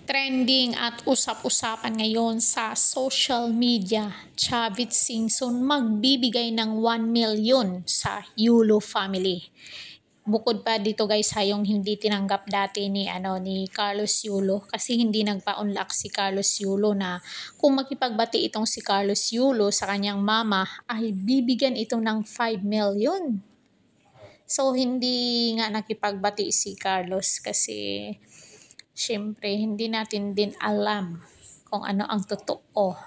Trending at usap-usapan ngayon sa social media, Chavit Singson magbibigay ng 1 million sa Yulo family. Bukod pa dito guys ha, yung hindi tinanggap dati ni Carlos Yulo kasi hindi nagpa-unlock si Carlos Yulo na kung makipagbati itong si Carlos Yulo sa kanyang mama ay bibigyan ito ng 5 million. So hindi nga nakipagbati si Carlos kasi syempre, hindi natin din alam kung ano ang totoo.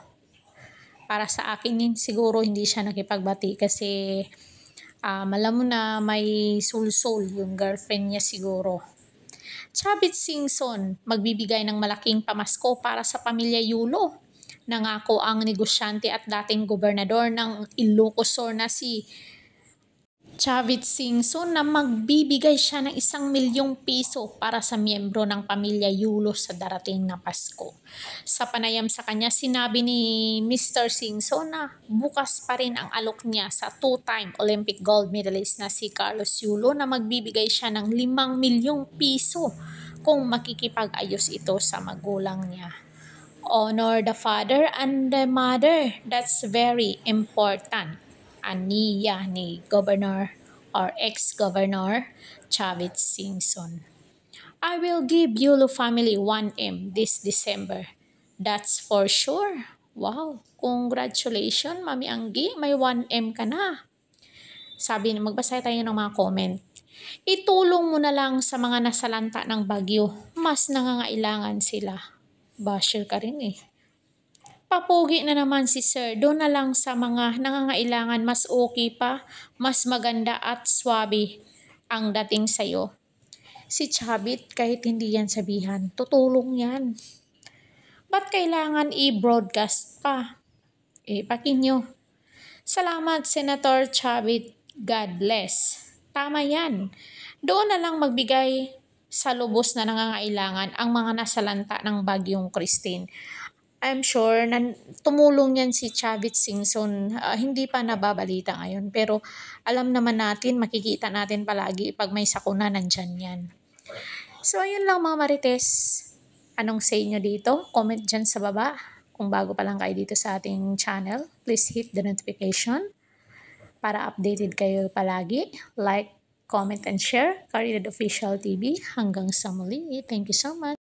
Para sa akin, siguro hindi siya nakipagbati kasi alam mo na may sul-sol yung girlfriend niya siguro. Chavit Singson, magbibigay ng malaking pamasko para sa pamilya Yulo. Nangako ang negosyante at dating gobernador ng Ilocos Sur na si Chavit Singson na magbibigay siya ng 1 milyong piso para sa miyembro ng pamilya Yulo sa darating na Pasko. Sa panayam sa kanya, sinabi ni Mr. Singson na bukas pa rin ang alok niya sa 2-time Olympic gold medalist na si Carlos Yulo na magbibigay siya ng 5 milyong piso kung makikipag-ayos ito sa magulang niya. Honor the father and the mother. That's very important. Aniya ni Governor or ex-Governor Chavit Singson. I will give Yulo family 1M this December. That's for sure. Wow, congratulations Mami Anggi, may 1M ka na. Sabi na magbasa tayo ng mga comment. Itulong mo na lang sa mga nasalanta ng bagyo. Mas nangangailangan sila. Basher ka rin eh. Papugi na naman si Sir, doon na lang sa mga nangangailangan, mas okay pa, mas maganda at swabe ang dating sa'yo. Si Chavit, kahit hindi yan sabihan, tutulong yan. Ba't kailangan i-broadcast pa? Pakinyo. Salamat Senator Chavit, God bless. Tama yan. Doon na lang magbigay sa lubos na nangangailangan ang mga nasalanta ng bagyong Christine. I'm sure na tumulong yan si Chavit Singson, hindi pa nababalita ngayon. Pero alam naman natin, makikita natin palagi pag may sakuna, nandyan yan. So ayun lang mga Marites. Anong say nyo dito? Comment dyan sa baba. Kung bago pa lang kayo dito sa ating channel, please hit the notification para updated kayo palagi. Like, comment, and share. Caridad Official TV. Hanggang sa muli. Thank you so much.